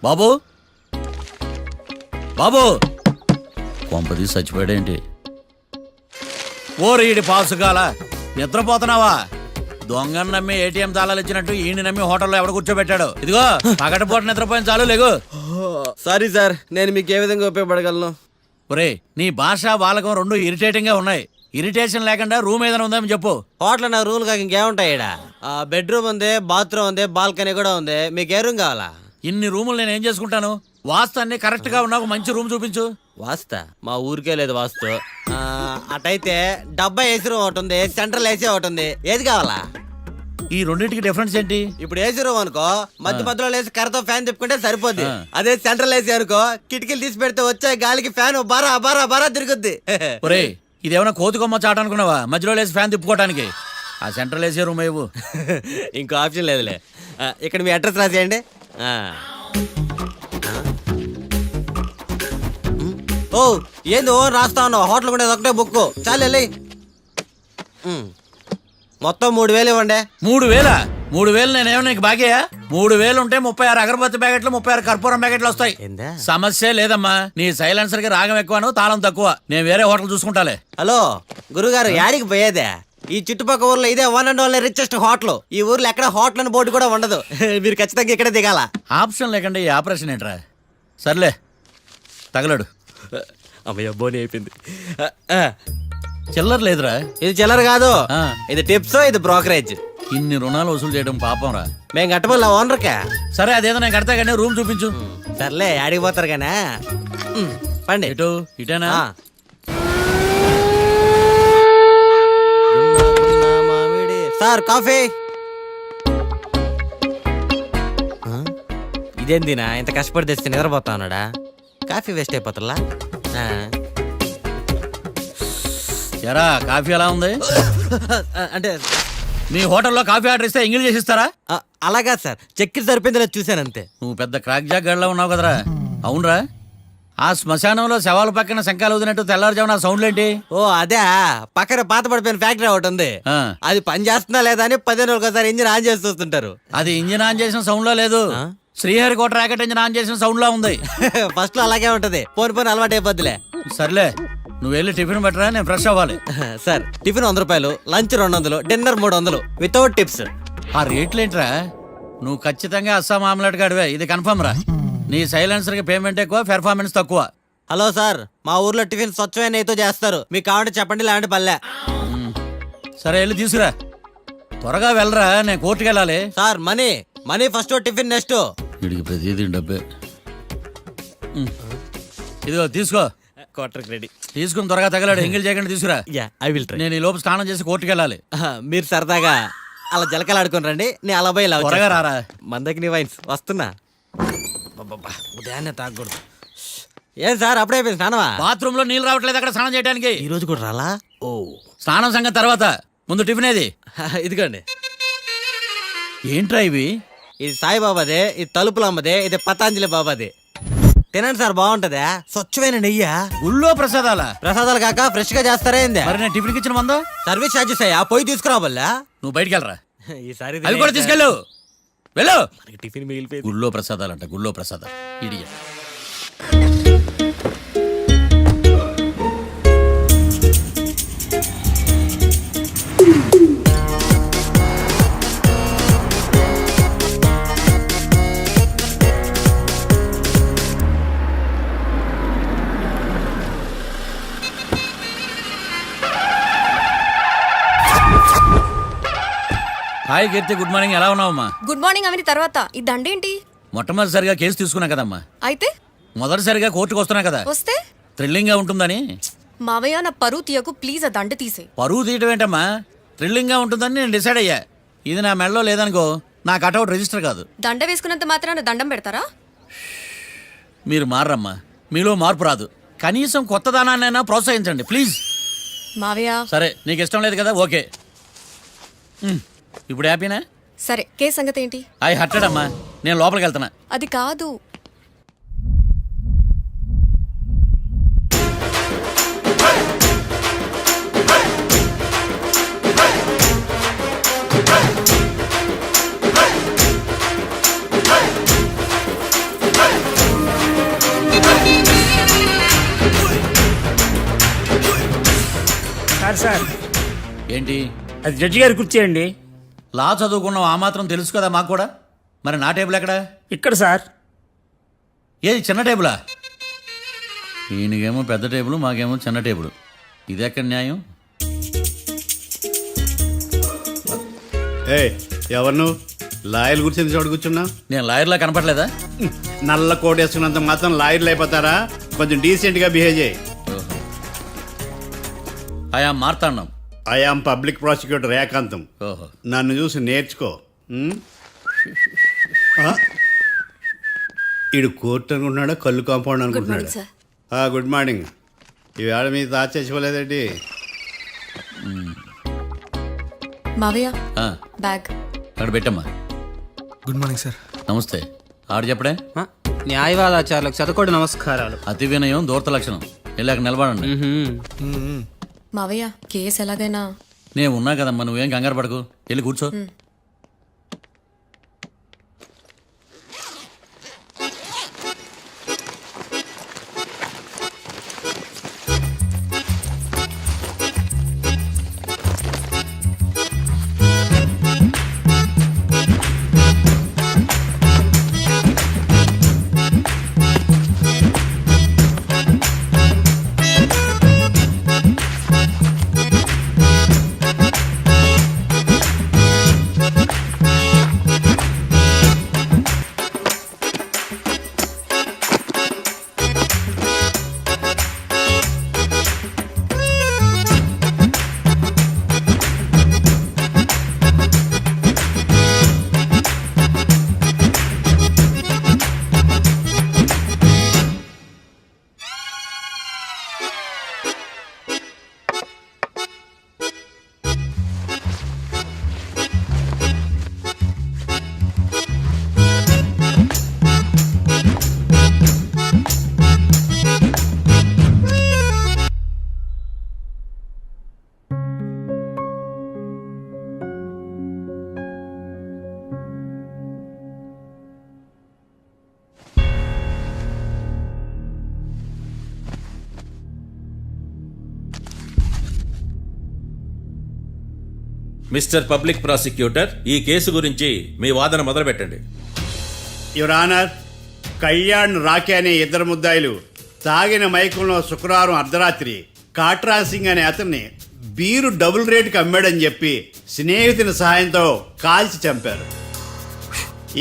బాబు బాబు కొంపది చచ్చిపోయాడేంటి? ఓరీడి పాసుగాల నిద్రపోతున్నావా? దొంగను నమ్మి ఏటీఎం తాళాలు ఇచ్చినట్టు ఈయన నమ్మి హోటల్లో ఎవడ కూర్చోబెట్టాడు? ఇదిగో పగటిపూట నిద్రపోయిన చాలు లేగు. సారీ సార్, నేను మీకు ఏ విధంగా ఉపయోగపడగలను? ఒరే నీ భాష బాలకం రెండు ఇరిటేటింగ్ గా ఉన్నాయి. ఇరిటేషన్ లేకుండా రూమ్ ఏదైనా ఉందని చెప్పు. హోటల్ నా రూల్ కాక ఇంకేముంటాయి? బెడ్రూమ్ ఉంది, బాత్రూమ్ ఉంది, బాల్కనీ కూడా ఉంది. మీకు ఏ రూమ్ కావాలా? ఇన్ని రూములు నేను ఏం చేసుకుంటాను? వాస్తు అన్ని కరెక్ట్ గా ఉన్నా ఒక మంచి రూమ్ చూపించు. వాస్తా మా ఊరికే లేదు వాస్తు. అటైతే డబ్బా ఏసీ రూమ్ ఒకటి ఉంది, సెంట్రల్ ఏసీ ఒకటి ఉంది. ఏది కావాలా? ఈ రెండింటికి డిఫరెన్స్ ఏంటి? ఇప్పుడు ఏసీ రూమ్ అనుకో, మధ్యలో లేసి కర్రతో ఫ్యాన్ తిప్పుకుంటే సరిపోద్ది. అదే సెంట్రల్ ఏసీ అనుకో, కిటికీలు తీసి పెడితే వచ్చే గాలికి ఫ్యాన్ బారా బారా బారా తిరుగుద్ది. ఒరే ఇదేమన్నా కోతి కొమ్మ చాట అనుకున్నావా మధ్యలో లేసి ఫ్యాన్ తిప్పుకోవడానికి? ఆ సెంట్రల్ ఏసీ రూమ్ ఏవు. ఇంకో ఆప్షన్ లేదులే. ఇక్కడ మీ అడ్రస్ రాసేయండి. ఓ ఏంది ఓ రాస్తా ఉన్నావు? హోటల్ కూడా ఒకటే బుక్ చాలు వెళ్ళి. మొత్తం 3000 ఇవ్వండి. 3000? 3000 నేనేమో నీకు బాగేయా? 3000 ఉంటే 36 అగరబత్తి ప్యాకెట్లు, 36 కర్పూరం ప్యాకెట్లు వస్తాయి. సమస్య లేదమ్మా. నీ సైలెన్సర్ కి రాగం ఎక్కువను, తాళం తక్కువ. నేను వేరే హోటల్ చూసుకుంటాలే. హలో గురుగారు, యాడికి పోయేదే? ఈ చుట్టుపక్కల ఊర్లో ఇదే one and only richest hotel. ఈ ఊర్లో ఎక్కడ హోటల్ అని బోర్డు కూడా ఉండదు. మీరు ఖచ్చితంగా ఇక్కడే దిగాల. ఆప్షన్ లేకుండా ఈ ఆపరేషన్ ఏంట్రా? సర్లే తగలడు. అమ్మయ్య బోని అయిపోయింది. చిల్లర లేదురా. ఇది చిల్లర కాదు, ఇది టిప్స్, ఇది బ్రోకరేజ్. ఇన్ని రుణాలు వసూలు చేయడం పాపం రా. మేము కట్టబోలే ఓనర్కే. సరే అదేదో నేను కడతా కానీ రూమ్ చూపించు. సర్లే యాడికి పోతారు కానీ పండి. ఇటు ఇటేనా? Sir coffee. ఇదేందినా ఇంత కష్టపడి తెస్తే నిద్రపోతా ఉన్నాడా? కాఫీ వేస్ట్ అయిపోతుందా? ఎరా కాఫీ ఎలా ఉంది? అంటే మీ హోటల్లో కాఫీ ఆర్డర్ ఇస్తే ఎంగిల్ చేసిస్తారా? అలాగా సార్, చక్కెర సరిపోయింది చూశాను అంతే. నువ్వు పెద్ద క్రాక్ జాక్ గడ్లా ఉన్నావు కదరా. అవునరా, ఆ శ్మశానంలో శవాల పక్కన శంఖాలు వదినట్టు తెల్లారుజామున సౌండ్లు ఏంటి? ఓ అదే, పక్కన పాత పడిపోయిన ఫ్యాక్టరీ ఒకటి ఉంది. అది పని చేస్తుందా లేదా అని 10 రోజులకు ఒకసారి ఇంజిన్ ఆన్ చేసి చూస్తుంటారు. అది ఇంజిన్ ఆన్ చేసిన సౌండ్ లో లేదు, శ్రీహరికోట రాకెట్ ఇంజిన్ ఆన్ చేసిన సౌండ్ లో ఉంది. ఫస్ట్ లో అలాగే ఉంటది, పోని అలవాటు అయిపోద్దిలే. సర్లే నువ్వు వెళ్ళి టిఫిన్ పెట్టరా, నేను ఫ్రెష్ అవ్వాలి. సార్ టిఫిన్ 100 రూపాయలు, లంచ్ 200, డిన్నర్ 300 వితౌట్ టిప్స్. ఆ రేట్లు ఏంట్రా? నువ్వు ఖచ్చితంగా అస్సాం ఆమ్లెట్ గాడివే, ఇది కన్ఫర్మ్ రా. నీ సైలెన్సర్ కి పేమెంట్ ఎక్కువ, పెర్ఫార్మెన్స్ తక్కువ. హలో సార్, మా ఊర్లో టిఫిన్ స్వచ్ఛమైన నెయ్యితో చేస్తారు. మీకు కావాలంటే చెప్పండి, లేదంటే పల్లె. సరే వెళ్ళి తీసుకురా, త్వరగా వెళ్ళరా, నేను కోర్టుకి వెళ్ళాలి. Sir money first, tiffin next. వీడికి ప్రతిదీ డబ్బే. ఇదిగో తీసుకో. Quarter ready. తీసుకుని త్వరగా తగలాడు, ఎంగిల్ చేయకుండా తీసుకురా. I will try. నేను ఈ లోపు స్నానం చేసి కోర్టుకి వెళ్ళాలి. మీరు సరదాగా అలా జలకలు ఆడుకుని రండి, నేను అలా పోయి త్వరగా రారా. మందకి నీ వైన్స్ వస్తున్నా. ఉదయాన్నే తాగకూడదు. ఏం సార్ అప్పుడే అయిపోయింది స్నానమా? బాత్రూమ్ లో నీళ్ళు రావట్లేదు అక్కడ స్నానం చేయడానికి. ఈ రోజు కూడా రాలా? ఓ స్నానం సంగతి తర్వాత, ముందు టిఫిన్ ఏది? ఇదిగోండి. ఏంట్రా ఇవి? ఇది సాయిబాబాదే, ఇది తలుపులమ్మదే, ఇది పతాంజలి బాబాదే. తినండి సార్, బాగుంటదా? స్వచ్ఛమైన నెయ్యా. గుళ్ళో ప్రసాదాలా? ప్రసాదాలు కాక ఫ్రెష్ గా చేస్తారా ఏంది? మరి నేను టిఫిన్ ఇచ్చిన మందో సర్వీస్ ఛార్జెస్ అయ్యా, పోయి తీసుకురావాలా? నువ్వు బయటికి వెళ్ళరా. ఈసారి అవి కూడా తీసుకెళ్ళు. వెళ్ళు. టిఫిన్ మిగిలిపోయింది. గుళ్ళో ప్రసాదాలంట, గుళ్ళో ప్రసాదాలు. ఇడియ హాయ్ కీర్తి, గుడ్ మార్నింగ్. ఎలా ఉన్నావమ్మా? గుడ్ మార్నింగ్ అవని తర్వాత ఈ దండేంటి? మొట్టమొదటిసారిగా కేసు తీసుకున్నా కదమ్మా. అయితే మొదటిసారిగా కోర్టుకు వస్తున్నా కదా, వస్తే థ్రిల్లింగ్ గా ఉంటుందని. మావయ్య నా పరువు తీయకు ప్లీజ్, ఆ దండ తీసే. పరువు తీయటం ఏంటమ్మా, థ్రిల్లింగ్ గా ఉంటుందని నేను డిసైడ్ అయ్యా. ఇది నా మెడలో లేదనుకో, నా కటౌట్ రిజిస్టర్ కాదు. దండ వేసుకున్నంత మాత్రాన దండం పెడతారా? మీరు మారమ్మా, మీలో మార్పు రాదు. కనీసం కొత్త దానాన్నైనా ప్రోత్సహించండి ప్లీజ్. మావయ్య సరే, నీకు ఇష్టం లేదు కదా, ఓకే. ఇప్పుడు హ్యాపీనా? సరే, కేసు సంగతి ఏంటి? ఐ హర్టెడ్ అమ్మా, నేను లోపలికి వెళ్తున్నా. అది కాదు. సార్ ఏంటి అది జడ్జి గారి కుర్చీ అండి. లా చదువుకున్నావు ఆ మాత్రం తెలుసు కదా మాకు కూడా. మరి నా టేబుల్ ఎక్కడ? ఇక్కడ సార్. ఏది చిన్న టేబులా? ఈయనకేమో పెద్ద టేబుల్, మాకేమో చిన్న టేబుల్. ఇది ఎక్కడ న్యాయం? ఏ ఎవరు నువ్వు? లాయర్లు కూర్చొని చోటు కూర్చున్నా? నేను లాయర్లా కనపడలేదా? నల్ల కోట్ వేసుకున్నంత మాత్రం లాయర్లు అయిపోతారా? కొంచెం డీసెంట్ గా బిహేవ్ చేయి. ఆయా మార్తాండం. ఐఆమ్ పబ్లిక్ ప్రాసిక్యూటర్ ఏకాంతం. ఓహో. నన్ను చూసి నేర్చుకో. ఈడు కోర్టు అనుకుంటున్నాడా కళ్ళు కాంపౌండ్ అనుకుంటున్నాడా? Good morning. ఈవేళ మీ తాత చచ్చిపోలేదండి. మావయ్య ఆ, బ్యాగ్. అక్కడ పెట్టమ్మా. Good morning sir. నమస్తే. ఆడు చెప్పడే. న్యాయవాదాచారులకు చదువుకోండి నమస్కారాలు. అతి వినయం దూరత లక్షణం. వెళ్ళాక నిలబడండి. మావయ్య కేసు ఎలాగైనా. నేను ఉన్నా కదమ్మా, నువ్వేం కంగారు పడకు. వెళ్ళి కూర్చో. మిస్టర్ పబ్లిక్ ప్రాసిక్యూటర్, ఈ కేసు గురించి మీ వాదన మొదలు పెట్టండి. యువర్ ఆనర్, కళ్యాణ్ రాకే అనే ఇద్దరు ముద్దాయిలు తాగిన మైకంలో శుక్రవారం అర్ధరాత్రి కాట్రా సింగ్ అనే అతన్ని బీరు డబుల్ రేటుకి అమ్మాడని చెప్పి స్నేహితుని సహాయంతో కాల్చి చంపారు.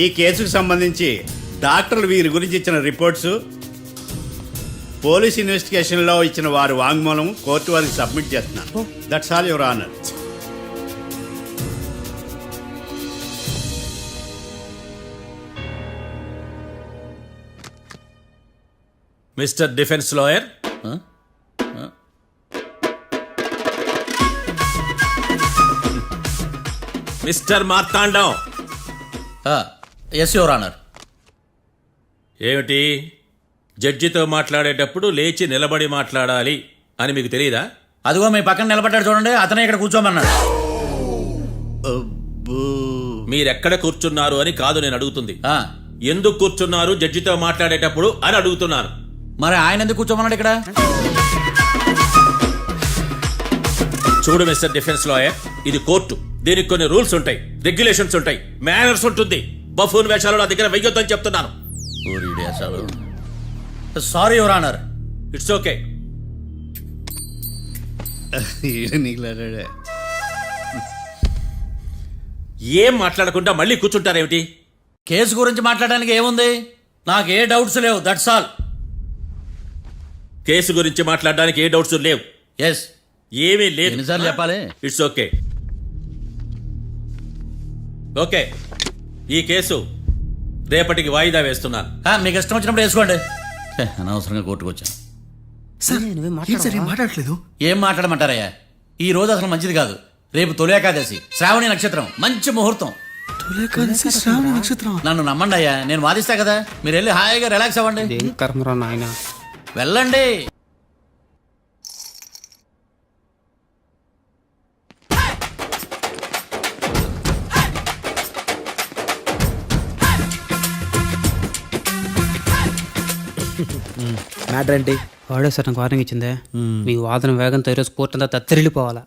ఈ కేసుకు సంబంధించి డాక్టర్లు వీరి గురించి ఇచ్చిన రిపోర్ట్స్, పోలీస్ ఇన్వెస్టిగేషన్లో ఇచ్చిన వారి వాంగ్మూలం కోర్టు వారికి సబ్మిట్ చేస్తున్నాను. That's all your honour. Mister defence lawyer, mister Martandam. Yes your honour. ఏమిటి, జడ్జితో మాట్లాడేటప్పుడు లేచి నిలబడి మాట్లాడాలి అని మీకు తెలియదా? అదిగో మీ పక్కన నిలబడ్డాడు చూడండి, అతనే ఇక్కడ కూర్చోమన్నాడు. మీరెక్కడ కూర్చున్నారు అని కాదు నేను అడుగుతుంది. ఆ, ఎందుకు కూర్చున్నారు జడ్జితో మాట్లాడేటప్పుడు అని అడుగుతున్నాను. మరి ఆయన ఎందుకు కూర్చోమన్నాడు ఇక్కడ? చూడు మిస్టర్ డిఫెన్స్ లాయర్, ఇది కోర్టు. దీనికి కొన్ని రూల్స్ ఉంటాయి, రెగ్యులేషన్స్ ఉంటాయి, మేనర్స్ ఉంటుంది. బఫూన్ వేషాలు నా దగ్గర వెయ్యొద్దని చెప్తున్నాను. Sorry your honour. It's okay. ఏం మాట్లాడకుండా మళ్ళీ కూర్చుంటారేమిటి? కేసు గురించి మాట్లాడడానికి ఏముంది? నాకు ఏ డౌట్స్ లేవు, దట్స్ ఆల్. కేసు గురించి మాట్లాడడానికి ఏ డౌట్స్ లేవు? ఎస్. ఏమీ లేదు. ఎన్నిసార్లు చెప్పాలి? It's okay. ఓకే, ఈ కేసు రేపటికి వాయిదా వేస్తున్నాను. మీకు ఇష్టం వచ్చినప్పుడు వేసుకోండి. అనవసరంగా కోర్టుకు వచ్చాను. సార్ ఏం మాట్లాడట్లేదు? ఏం మాట్లాడమంటారయ్యా? ఈ రోజు అసలు మంచిది కాదు. రేపు తొలి ఏకాదశి, శ్రావణి నక్షత్రం, మంచి ముహూర్తం. శ్రావణ నక్షత్రం. నన్ను నమ్మండి అయ్యా, నేను వాదిస్తా కదా. మీరు వెళ్ళి హాయిగా రిలాక్స్ అవ్వండి. కర్మరా నాయన. వెళ్ళండి. మ్యాటర్ ఏంటి? వాడే సార్ నాకు వార్నింగ్ ఇచ్చిందే మీ వాదన వేగంతో ఈరోజు కోర్టు అంతా తత్తరిల్లిపోవాలా.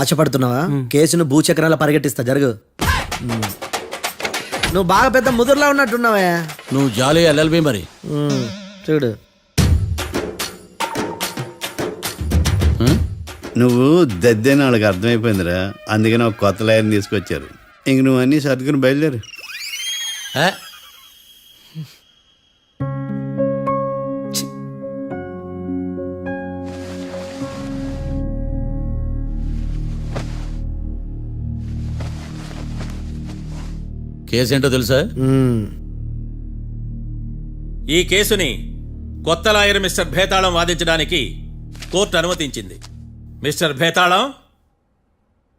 ఆశపడుతున్నావా? కేసును భూచక్రాల పరిగెట్టిస్తా, జరుగు. నువ్వు బాగా పెద్ద ముదురులా ఉన్నట్టున్నావే. నువ్వు జాలి ఎల్ఎల్బి మరి. చూడు, నువ్వు దద్దని వాళ్ళకి అర్థమైపోయిందిరా, అందుకని ఒక కొత్త లాయర్ని తీసుకొచ్చారు. ఇంక నువ్వు అన్నీ సర్దుకుని బయలుదేరు. ఏ? కేసేంటో తెలుసా? ఈ కేసుని కొత్త లాయర్ మిస్టర్ భేతాళం వాదించడానికి కోర్టు అనుమతించింది. మిస్టర్ భేతాళం,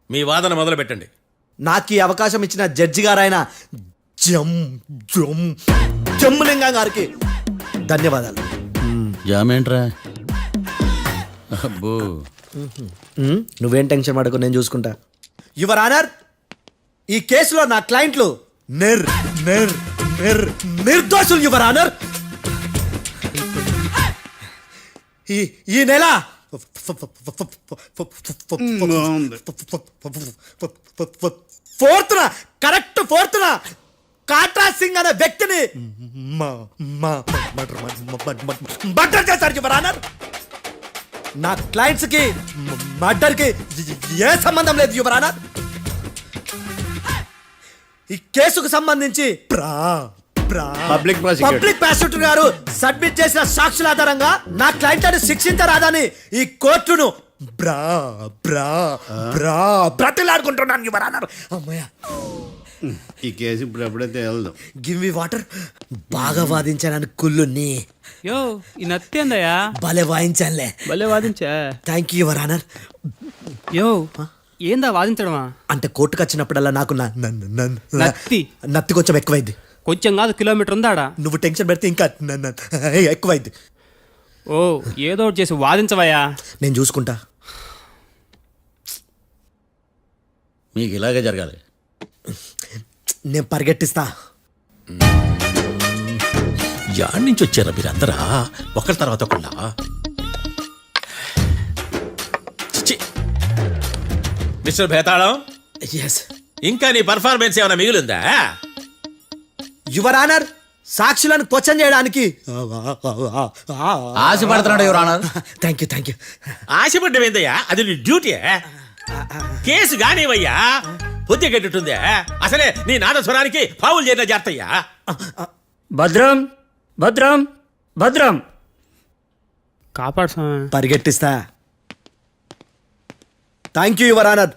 మీ వాదన మొదలు పెట్టండి. నాకు ఈ అవకాశం ఇచ్చిన జడ్జి గారైన జమ్ములింగం గారికి ధన్యవాదాలు. జామేంట్రా? అబ్బో, నువ్వేం టెన్షన్ పడకు, నేను చూసుకుంటా. యువర్ ఆనర్, ఈ కేసులో నా క్లయింట్లు నిర్దోషులు యువర్ ఆనర్. ఈ నెల ఫోర్త్న కాట్రా సింగ్ అనే వ్యక్తిని మర్డర్ చేశారు యువర్ ఆనర్. నా క్లయింట్స్ కి మర్డర్ కి ఏ సంబంధం లేదు యువర్ ఆనర్. ఈ కేసుకు సంబంధించి పబ్లిక్ ప్రాసిక్యూటర్ గారు సబ్మిట్ చేసిన సాక్షుల ఆధారంగా నా క్లయింట్ అని శిక్షించరాదని ఈ కోర్టును బ్రతిలాడుకుంటున్నాను యువర్ ఆనర్. అమ్మయ్య, ఈ కేసు ఇప్పుడు ఎప్పుడైతే వెళ్దాం. Give me water. బాగా వాదించానని కుళ్ళుని యో ఈ నత్తేందయ్యా, భలే వాయించానులే. భలే వాదించా. Thank you your honour. యో ఏందా వాదించడమా? అంటే కోర్టుకు వచ్చినప్పుడల్లా నాకు నత్తి కొంచెం ఎక్కువైంది. కొంచెం కాదు, కిలోమీటర్ ఉందాడా. నువ్వు టెన్షన్ పెడితే ఇంకా ఎక్కువైంది. ఓ ఏదో ఒకటి చేసి వాదించవయ్యా. నేను చూసుకుంటా. మీకు ఇలాగే జరగాలి. నేను పరిగెట్టిస్తా. యాడ్ నుంచి వచ్చారా మీరందరా ఒకరి తర్వాత ఒకళ్ళ? మిస్టర్ భేతాళం, ఎస్ ఇంకా నీ పర్ఫార్మెన్స్ ఏమైనా మిగిలిందా? యువర్ ఆనర్, సాక్షులను క్వశ్చన్ చేయడానికి ఆశపడుతున్నాడు యువర్ ఆనర్. Thank you. ఆశపడ్డమేందయ్యా, అది నీ డ్యూటీ. కేసు గానివయ్యా, పొద్దు గట్టుందే. అసలే నీ నాదస్వరానికి పావులు చేరిన జాతయ్యా. భద్రం భద్రం భద్రం. కాపాడు స్వామి. పరిగెట్టిస్తా. Thank you your honour.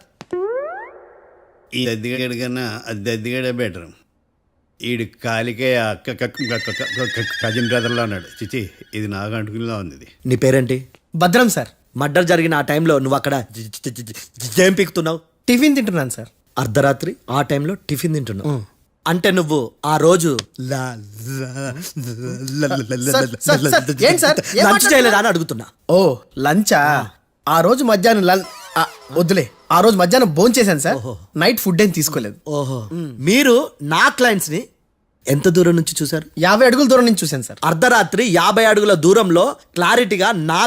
ఈ దద్దిగాడి కన్నా అది దద్దిగాడే బెటర్. ఈడు కాలికే కజిన్ బ్రదర్లో ఉన్నాడు. చిచి, ఇది నాకు అంటుకునిలా ఉంది. ఇది నీ పేరేంటి? భద్రం సార్. మర్డర్ జరిగిన ఆ టైంలో నువ్వు అక్కడ ఏం పీకుతున్నావు? టిఫిన్ తింటున్నాను సార్. అర్ధరాత్రి ఆ టైంలో టిఫిన్ తింటున్నావు అంటే నువ్వు ఆ రోజు ఏం సార్? లంచ్ చేయలేదా అని అడుగుతున్నా. ఓ లంచా? ఆ రోజు మధ్యాహ్నం వద్దులే, ఆ రోజు మధ్యాహ్నం భోజనం చేశాను సార్. నైట్ ఫుడ్ ఏం తీసుకోలేదు. ఓహో, మీరు నా క్లయింట్స్ ని ఎంత దూరం నుంచి చూసారు? 50 అడుగుల దూరం నుంచి చూశాను సార్. అర్ధరాత్రి 50 అడుగుల దూరంలో క్లారిటీగా నా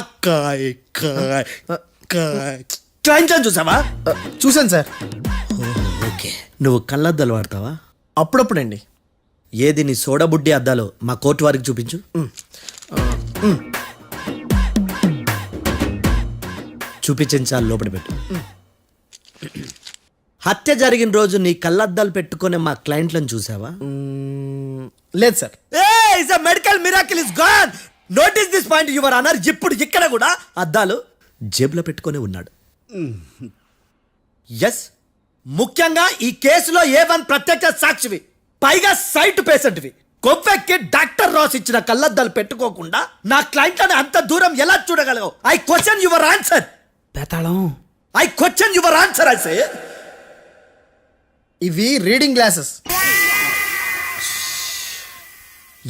క్లయింట్లను చూసావా? చూశాను సార్. ఓకే, నువ్వు కళ్ళద్దాలు వాడతావా? అప్పుడప్పుడండి. ఏది నీ సోడబుడ్డి అద్దాలు మా కోర్టు వారికి చూపించు. చూపించాలి, లోపల పెట్టు. హత్య జరిగిన రోజు నీ కళ్ళద్దాలు పెట్టుకునే మా క్లయింట్లను చూసావా? లేదు sir. Medical miracle is gone. Notice this point your honour. ఇప్పుడు ఇక్కడ కూడా అద్దాలు జేబులో పెట్టుకునే ఉన్నాడు. ఎస్, ముఖ్యంగా ఈ కేసులో A1 ప్రత్యక్ష సాక్షివి, పైగా సైట్ పేషెంట్వి. కొవ్వెక్కి డాక్టర్ రాస్ ఇచ్చిన కళ్ళద్దాలు పెట్టుకోకుండా నా క్లయింట్లను అంత దూరం ఎలా చూడగలవు? I question your answer. భేతాళం, I question your answer. I say ఇవి రీడింగ్ గ్లాసెస్.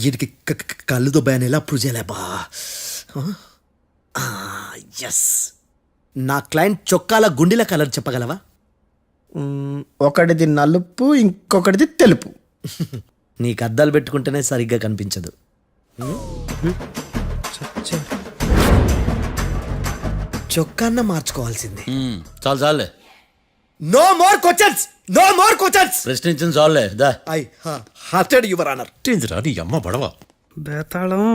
వీటికి కళ్ళు దుబ్బాయని ఎలా ప్రూవ్ చేయలేబా? ఎస్, నా క్లయింట్ చొక్కాల గుండెల కలర్ చెప్పగలవా? ఒకటిది నలుపు, ఇంకొకటిది తెలుపు. నీకు అద్దాలు పెట్టుకుంటేనే సరిగ్గా కనిపించదు. చొక్కాన్న మార్చుకోవాల్సింది. చాలు చాలులే, no more questions, no more questions. ప్రశ్నించింది చాలులే, దా. I hearted your honour. నీ అమ్మ పడవ. బేతాళం.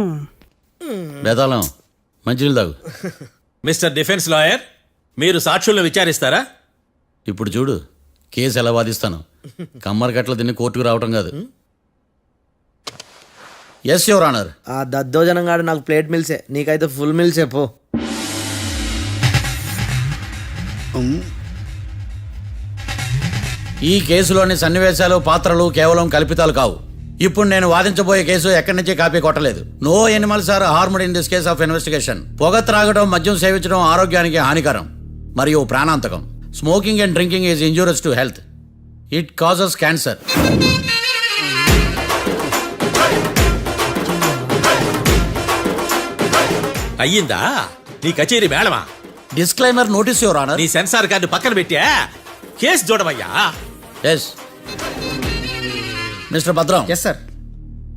బేతాళం, మంచినీళ్ళు తాగు. మిస్టర్ డిఫెన్స్ లాయర్, మీరు సాక్షులను విచారిస్తారా? ఇప్పుడు చూడు కేసు ఎలా వాదిస్తాను. కమ్మరి కట్ల తిని కోర్టుకు రావటం కాదు. Yes your honour. ఆ దద్దోజనం గాడు నాకు ప్లేట్ మిల్సే, నీకైతే ఫుల్ మిల్సే పో. ఈ కేసులోని సన్నివేశాలు, పాత్రలు కేవలం కల్పితాలు కావు. ఇప్పుడు నేను వాదించబోయే కేసు ఎక్కడి నుంచి కాపీ కొట్టలేదు. No animals are harmed in this case of investigation. పొగ త్రాగడం, మద్యం సేవించడం ఆరోగ్యానికి హానికరం మరియు ప్రాణాంతకం. Smoking and drinking is injurious to health. It causes cancer. అయ్యిందా నీ కచేరీ మేడమా? Disclaimer notice your honour. నీ సెన్సార్ కార్డు పక్కన పెట్టా కేసు చూడమయ్యా. Yes mister Bhadram. Yes sir.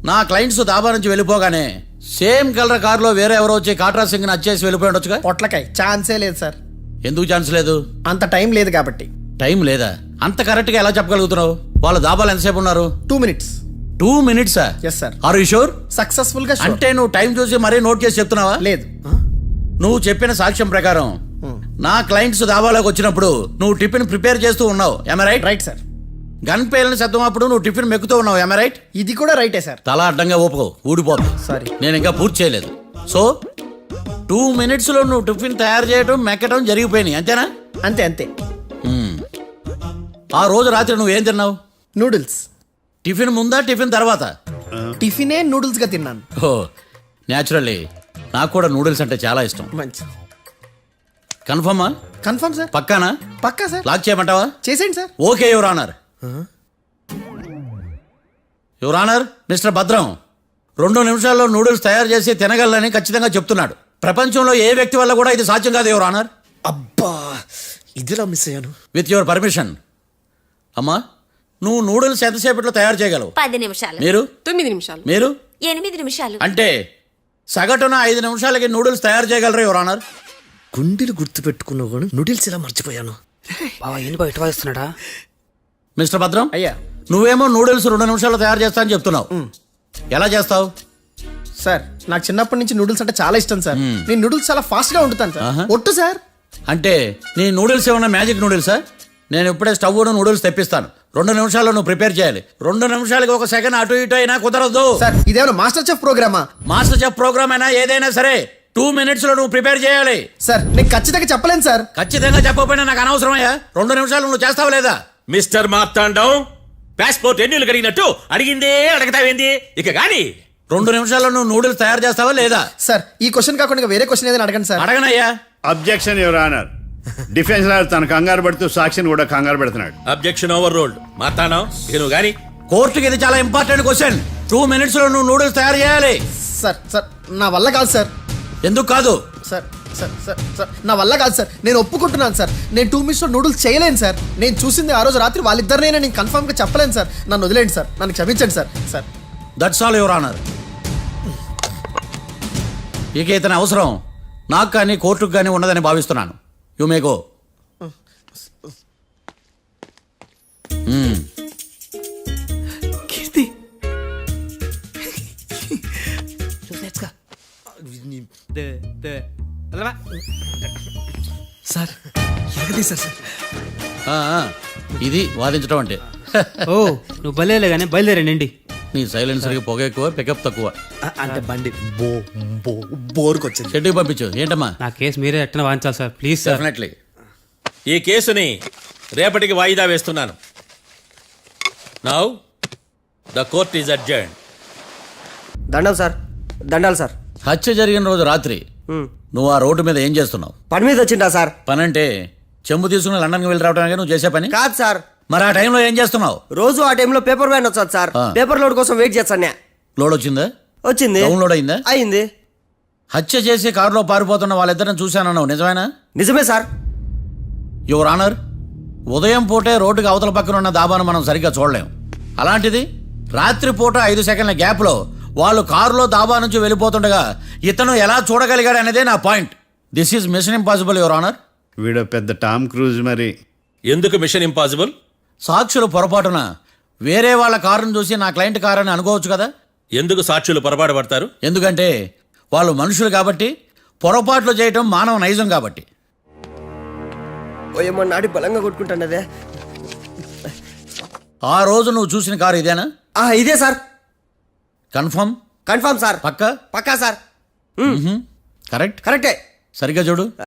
నా క్లయింట్స్ దాబా నుంచి వెళ్ళిపోగానే సేమ్ కలర్ కారులో వేరే ఎవరో వచ్చి కాట్రా సింగ్ వచ్చేసి వెళ్ళిపోయి ఉండొచ్చుగా. పొట్లకాయ ఛాన్సే లేదు సార్. ఎందుకు ఛాన్స్ లేదు? అంత టైం లేదు కాబట్టి. టైం లేదా? అంత కరెక్ట్ గా ఎలా చెప్పగలుగుతున్నావు? వాళ్ళ దాబాలు ఎంతసేపు ఉన్నారు? 2 minutes. 2 minutes? Yes sir. Are you sure? Successful గా sure. అంటే నువ్వు టైం చూసి మరీ నోట్ చేసి చెప్తున్నావా? లేదు. నువ్వు చెప్పిన సాక్ష్యం ప్రకారం నా క్లయింట్స్ దాబాలోకి వచ్చినప్పుడు నువ్వు టిఫిన్ ప్రిపేర్ చేస్తూ ఉన్నావు. ఎమ రైట్? Right sir. గన్ పేలిన శబ్దం అప్పుడు నువ్వు టిఫిన్ మెక్కుతూ ఉన్నావు. ఎమ రైట్? ఇది కూడా రైటే సార్. తల అడ్డంగా ఊపుకో, ఊడిపోతుంది. సారీ. నేను ఇంకా పూర్తి చేయలేదు. సో 2 minutes లో నువ్వు టిఫిన్ తయారు చేయడం, మెక్కడం జరిగిపోయినాయి, అంతేనా? అంతే అంతే. ఆ రోజు రాత్రి నువ్వేం తిన్నావు? నూడిల్స్. టిఫిన్ ముందా, టిఫిన్ తర్వాత? టిఫినే నూడిల్స్ గా తిన్నాను. ఓ న్యాచురల్లీ నాకు కూడా నూడిల్స్ అంటే చాలా ఇష్టం. మంచి. కన్ఫర్మా? Confirm sir. పక్కానా? పక్కా సార్. లాక్ చేయమంటావా? చేసేయండి sir. Okay your honour. Your honour, mister Bhadram 2 నిమిషాల్లో నూడిల్స్ తయారు చేసి తినగలని ఖచ్చితంగా చెప్తున్నాడు. ప్రపంచంలో ఏ వ్యక్తి వల్ల కూడా ఇది సాధ్యం కాదు యువర్ ఆనర్. అబ్బా, ఇదిలా మిస్ అయ్యాను. With your permission. అమ్మా, నువ్వు నూడిల్స్ ఎంతసేపట్లో తయారు చేయగలవు? 10 నిమిషాలు. మీరు? 9 నిమిషాలు. మీరు? 8 నిమిషాలు. అంటే సగటున 5 నిమిషాలకి నూడిల్స్ తయారు చేయగలరు యువర్ ఆనర్. గుండెలు గుర్తు పెట్టుకున్నావు కానీ నూడిల్స్ ఇలా మర్చిపోయాను. బావా ఏంటి బయట వాయిస్తున్నాడా? మిస్టర్ భద్రం, అయ్యా. నువ్వేమో నూడిల్స్ 2 నిమిషాల్లో తయారు చేస్తా అని చెప్తున్నావు. ఎలా చేస్తావు? సార్ నాకు చిన్నప్పటి నుంచి నూడిల్స్ అంటే చాలా ఇష్టం సార్. నేను నూడిల్స్ చాలా ఫాస్ట్ గా వండుతాను సార్. ఆహా. ఒట్టు సార్. అంటే నీ నూడిల్స్ ఏమన్నా మ్యాజిక్ నూడిల్సా? నేను ఇప్పుడే స్టవ్ నూడిల్స్ తెప్పిస్తాను. 2 నిమిషాల్లో నువ్వు ప్రిపేర్ చేయాలి. 2 నిమిషాలకి 1 సెకండ్ అటు ఇటు అయినా కుదరదు. సార్ ఇదేమైనా మాస్టర్ చెఫ్ ప్రోగ్రామా? మాస్టర్ చెఫ్ ప్రోగ్రామ్ అయినా ఏదైనా సరే 2 minutes లో నువ్వు ప్రిపేర్ చేయాలి. సార్ నేను ఖచ్చితంగా చెప్పలేను సార్. ఖచ్చితంగా చెప్పకపోయినా నాకు అనవసరమయ్యా. 2 నిమిషాలు నువ్వు చేస్తావా లేదా? మిస్టర్ మార్తాండం, పాస్పోర్ట్ ఎన్నిళ్ళు కడిగినట్టు అడిగిందే అడగతావేంది? ఇక గాని 2 నిమిషాల్లో నువ్వు నూడిల్స్ తయారు చేస్తావా లేదా? సార్ ఈ క్వశ్చన్ కాకుండా ఇంకా వేరే క్వశ్చన్ ఏదైనా అడగండి సార్. అడగనయ్యా. Objection your honour. Defence lawyer తన కంగారు పడుతూ సాక్షిని కూడా కంగారు పెడుతున్నాడు. Objection over rolled. మార్తాండం, ఇక నువ్వు గాని. కోర్టుకి ఇది చాలా ఇంపార్టెంట్ క్వశ్చన్. 2 minutes లో నువ్వు నూడిల్స్ తయారు చేయాలి. సార్ సార్ నా వల్ల కాదు సార్. ఎందుకు కాదు? సార్ సార్ సార్ సార్ నా వల్ల కాదు సార్. నేను ఒప్పుకుంటున్నాను సార్. నేను 2 minutes లో నూడిల్స్ చేయలేను సార్. నేను చూసింది ఆ రోజు రాత్రి వాళ్ళిద్దరినైనా నేను కన్ఫర్మ్ గా చెప్పలేను సార్. నన్ను వదిలేండి సార్. నన్ను క్షమించండి sir. Sir that's all your honour. ఇక ఇతని అవసరం నాకు కానీ కోర్టుకు కానీ ఉండదని భావిస్తున్నాను. You may go. Keerthi, sir ఎరగదీశారు సార్. ఇది వాదించడం అంటే. ఓ నువ్వు బయలుదేరలే కానీ బయలుదేరండి. నీ సైలెన్సర్కి పొగ ఎక్కువ, పికప్ తక్కువ. అంటే బండి బోర్కి వచ్చింది. షెడ్యూల్ పంపించు. ఏంటమ్మా? నా కేసు మీరే ఎట్టన వాయించాలి సార్, ప్లీజ్ సార్. డెఫినెట్లీ. ఈ కేసుని రేపటికి వాయిదా వేస్తున్నాను. Now the court is adjourn. దండాలు సార్. దండాలు సార్. హత్య జరిగిన రోజు రాత్రి నువ్వు ఆ రోడ్డు మీద ఏం చేస్తున్నావు? పని మీద వచ్చిందా సార్? పని అంటే చెంబు తీసుకుని లండన్కి వెళ్ళి రావడానికి నువ్వు చేసే పని కాదు సార్. మరి ఆ టైంలో ఏం చేస్తున్నావు? రోజు ఆ టైంలో పేపర్ వ్యాన్ వచ్చాది సార్. పేపర్ లోడ్ కోసం వెయిట్ చేస్తాను. లోడ్ వచ్చిందా? వచ్చింది. డౌన్లోడ్ అయిందా? అయింది. హత్య చేసి కారులో పారిపోతున్న వాళ్ళిద్దరిని చూశానన్నావు, నిజమేనా? నిజమే సార్. యువర్ ఆనర్, ఉదయం పూటే రోడ్డుకి అవతల పక్కన ఉన్న దాబాను మనం సరిగ్గా చూడలేం. అలాంటిది రాత్రి పూట 5 సెకండ్ల గ్యాప్లో వాళ్ళు కారులో దాబా నుంచి వెళ్ళిపోతుండగా ఇతను ఎలా చూడగలిగాడు అనేదే నా point. This is mission impossible your honour. వీడో పెద్ద టామ్ క్రూజ్ మరి. ఎందుకు మిషన్ ఇంపాసిబుల్? సాక్షులు పొరపాటున వేరే వాళ్ళ కారును చూసి నా క్లయింట్ కారు అని అనుకోవచ్చు కదా. ఎందుకు సాక్షులు పొరపాటు పడతారు? ఎందుకంటే వాళ్ళు మనుషులు కాబట్టి, పొరపాట్లు చేయటం మానవ నైజం కాబట్టి. ఓయమ్మ నాడి బలంగా కొట్టుకుంటానదే. ఆ రోజు నువ్వు చూసిన కారు ఇదేనా? ఇదే సార్. కన్ఫర్మ్? Confirm sir. పక్కా? పక్కా సార్. కరెక్ట్. కరెక్టే. సరిగ్గా చూడు.